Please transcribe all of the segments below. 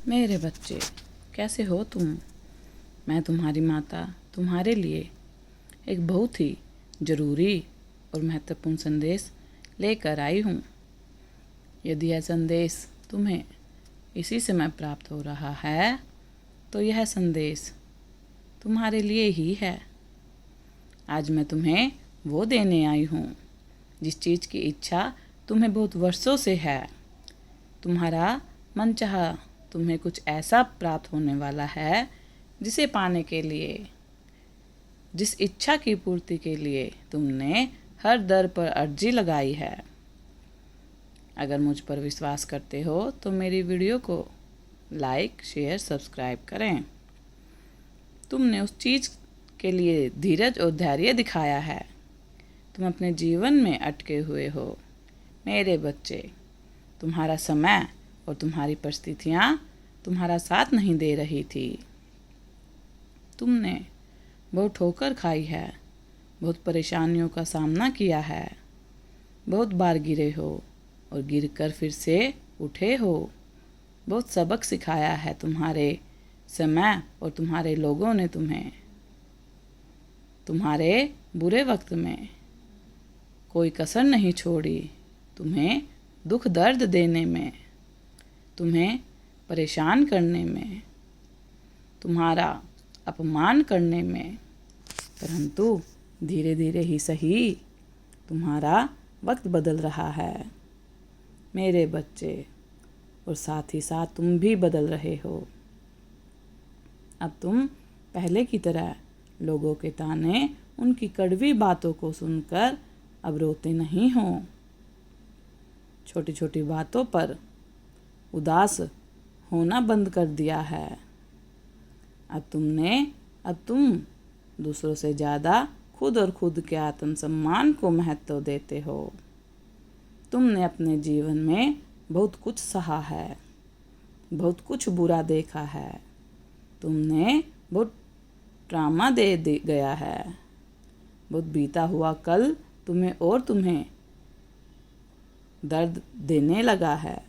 मेरे बच्चे, कैसे हो तुम? मैं तुम्हारी माता तुम्हारे लिए एक बहुत ही ज़रूरी और महत्वपूर्ण संदेश लेकर आई हूँ। यदि यह संदेश तुम्हें इसी समय प्राप्त हो रहा है तो यह संदेश तुम्हारे लिए ही है। आज मैं तुम्हें वो देने आई हूँ जिस चीज़ की इच्छा तुम्हें बहुत वर्षों से है। तुम्हारा मन चाहा तुम्हें कुछ ऐसा प्राप्त होने वाला है जिसे पाने के लिए, जिस इच्छा की पूर्ति के लिए तुमने हर दर पर अर्जी लगाई है। अगर मुझ पर विश्वास करते हो तो मेरी वीडियो को लाइक, शेयर, सब्सक्राइब करें। तुमने उस चीज़ के लिए धीरज और धैर्य दिखाया है। तुम अपने जीवन में अटके हुए हो। मेरे बच्चे, तुम्हारा समय और तुम्हारी परिस्थितियाँ तुम्हारा साथ नहीं दे रही थी। तुमने बहुत ठोकर खाई है, बहुत परेशानियों का सामना किया है, बहुत बार गिरे हो और गिरकर फिर से उठे हो। बहुत सबक सिखाया है तुम्हारे समय और तुम्हारे लोगों ने तुम्हें। तुम्हारे बुरे वक्त में कोई कसर नहीं छोड़ी, तुम्हें दुख दर्द देने में, तुम्हें परेशान करने में, तुम्हारा अपमान करने में। परंतु धीरे धीरे ही सही तुम्हारा वक्त बदल रहा है मेरे बच्चे, और साथ ही साथ तुम भी बदल रहे हो। अब तुम पहले की तरह लोगों के ताने, उनकी कड़वी बातों को सुनकर अब रोते नहीं हो। छोटी छोटी बातों पर उदास होना बंद कर दिया है। अब तुम दूसरों से ज़्यादा खुद और खुद के आत्मसम्मान को महत्व देते हो। तुमने अपने जीवन में बहुत कुछ सहा है, बहुत कुछ बुरा देखा है। तुमने बहुत ड्रामा दे गया है। बहुत बीता हुआ कल तुम्हें दर्द देने लगा है।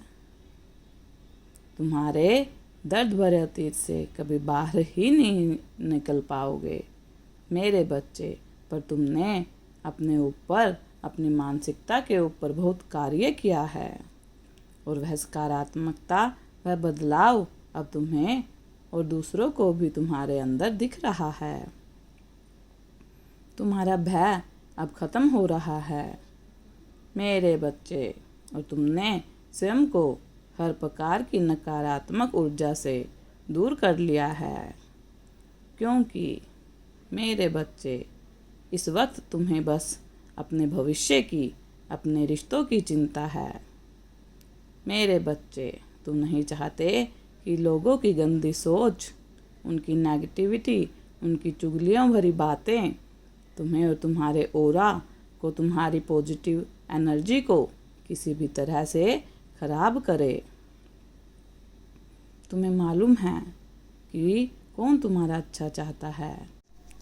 तुम्हारे दर्द भरे अतीत से कभी बाहर ही नहीं निकल पाओगे मेरे बच्चे। पर तुमने अपने ऊपर, अपनी मानसिकता के ऊपर बहुत कार्य किया है, और वह सकारात्मकता, वह बदलाव अब तुम्हें और दूसरों को भी तुम्हारे अंदर दिख रहा है। तुम्हारा भय अब खत्म हो रहा है मेरे बच्चे, और तुमने स्वयं को हर प्रकार की नकारात्मक ऊर्जा से दूर कर लिया है। क्योंकि मेरे बच्चे, इस वक्त तुम्हें बस अपने भविष्य की, अपने रिश्तों की चिंता है मेरे बच्चे। तुम नहीं चाहते कि लोगों की गंदी सोच, उनकी नेगेटिविटी, उनकी चुगलियों भरी बातें तुम्हें और तुम्हारे ऑरा को, तुम्हारी पॉजिटिव एनर्जी को किसी भी तरह से खराब करे। तुम्हें मालूम है कि कौन तुम्हारा अच्छा चाहता है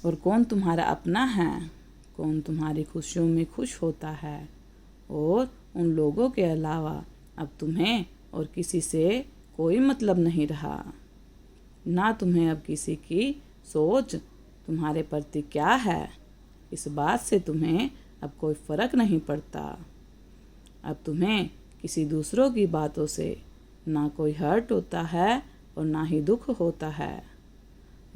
और कौन तुम्हारा अपना है, कौन तुम्हारी खुशियों में खुश होता है। और उन लोगों के अलावा अब तुम्हें और किसी से कोई मतलब नहीं रहा। ना तुम्हें अब किसी की सोच तुम्हारे प्रति क्या है, इस बात से तुम्हें अब कोई फ़र्क नहीं पड़ता। अब तुम्हें किसी दूसरों की बातों से ना कोई हर्ट होता है और ना ही दुख होता है।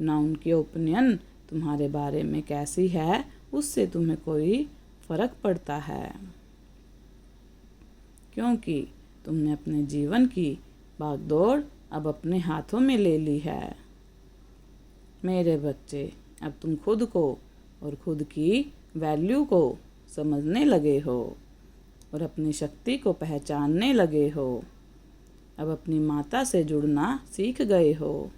ना उनकी ओपिनियन तुम्हारे बारे में कैसी है उससे तुम्हें कोई फ़र्क पड़ता है, क्योंकि तुमने अपने जीवन की भागदौड़ अब अपने हाथों में ले ली है मेरे बच्चे। अब तुम खुद को और खुद की वैल्यू को समझने लगे हो और अपनी शक्ति को पहचानने लगे हो। अब अपनी माता से जुड़ना सीख गए हो।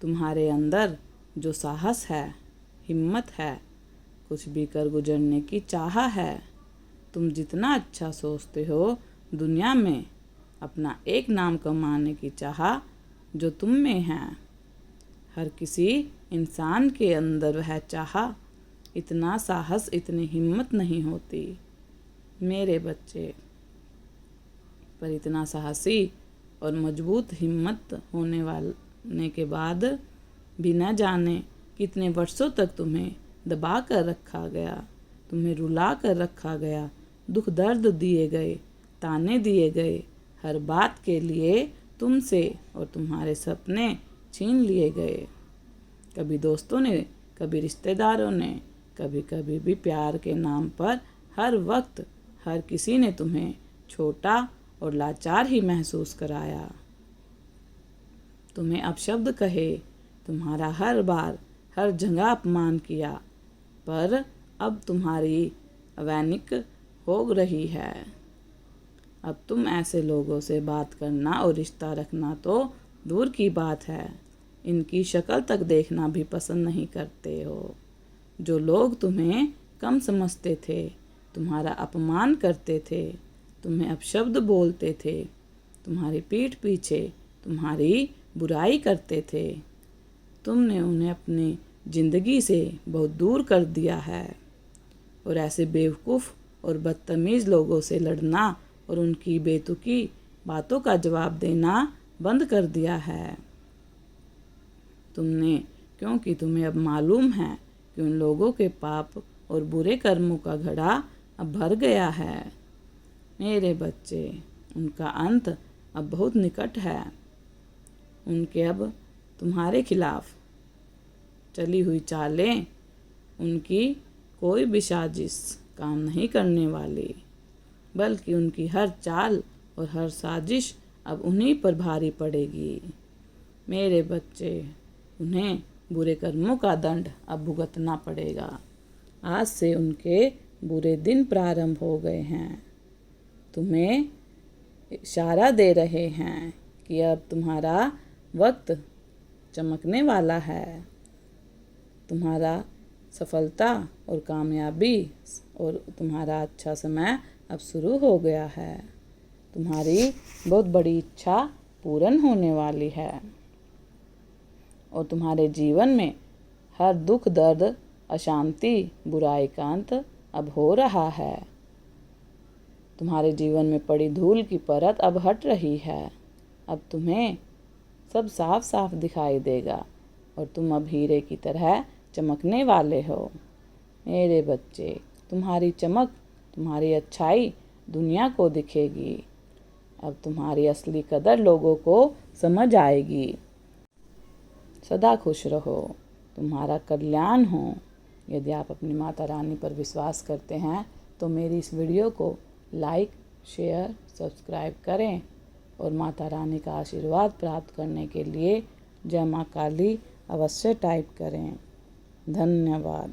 तुम्हारे अंदर जो साहस है, हिम्मत है, कुछ भी कर गुजरने की चाह है, तुम जितना अच्छा सोचते हो दुनिया में, अपना एक नाम कमाने की चाह जो तुम में है, हर किसी इंसान के अंदर वह चाह, इतना साहस, इतनी हिम्मत नहीं होती मेरे बच्चे। पर इतना साहसी और मजबूत हिम्मत होने के बाद भी न जाने कितने वर्षों तक तुम्हें दबा कर रखा गया, तुम्हें रुला कर रखा गया, दुख दर्द दिए गए, ताने दिए गए, हर बात के लिए तुमसे और तुम्हारे सपने छीन लिए गए। कभी दोस्तों ने, कभी रिश्तेदारों ने, कभी कभी भी प्यार के नाम पर हर वक्त हर किसी ने तुम्हें छोटा और लाचार ही महसूस कराया। तुम्हें अपशब्द कहे, तुम्हारा हर बार हर जगह अपमान किया, पर अब तुम्हारी अवैनिक हो रही है। अब तुम ऐसे लोगों से बात करना और रिश्ता रखना तो दूर की बात है, इनकी शक्ल तक देखना भी पसंद नहीं करते हो। जो लोग तुम्हें कम समझते थे, तुम्हारा अपमान करते थे, तुम्हें अपशब्द बोलते थे, तुम्हारी पीठ पीछे तुम्हारी बुराई करते थे, तुमने उन्हें अपनी ज़िंदगी से बहुत दूर कर दिया है और ऐसे बेवकूफ़ और बदतमीज़ लोगों से लड़ना और उनकी बेतुकी बातों का जवाब देना बंद कर दिया है तुमने, क्योंकि तुम्हें अब मालूम है कि उन लोगों के पाप और बुरे कर्मों का घड़ा अब भर गया है। मेरे बच्चे, उनका अंत अब बहुत निकट है। उनके अब तुम्हारे खिलाफ चली हुई चालें, उनकी कोई भी साजिश काम नहीं करने वाली, बल्कि उनकी हर चाल और हर साजिश अब उन्हीं पर भारी पड़ेगी। मेरे बच्चे, उन्हें बुरे कर्मों का दंड अब भुगतना पड़ेगा। आज से उनके बुरे दिन प्रारंभ हो गए हैं। तुम्हें इशारा दे रहे हैं कि अब तुम्हारा वक्त चमकने वाला है। तुम्हारा सफलता और कामयाबी और तुम्हारा अच्छा समय अब शुरू हो गया है। तुम्हारी बहुत बड़ी इच्छा पूर्ण होने वाली है और तुम्हारे जीवन में हर दुख दर्द अशांति बुराई का अंत अब हो रहा है। तुम्हारे जीवन में पड़ी धूल की परत अब हट रही है। अब तुम्हें सब साफ साफ दिखाई देगा और तुम अब हीरे की तरह चमकने वाले हो। मेरे बच्चे, तुम्हारी चमक, तुम्हारी अच्छाई दुनिया को दिखेगी। अब तुम्हारी असली कदर लोगों को समझ आएगी। सदा खुश रहो, तुम्हारा कल्याण हो। यदि आप अपनी माता रानी पर विश्वास करते हैं तो मेरी इस वीडियो को लाइक, शेयर, सब्सक्राइब करें और माता रानी का आशीर्वाद प्राप्त करने के लिए जय माँ काली अवश्य टाइप करें। धन्यवाद।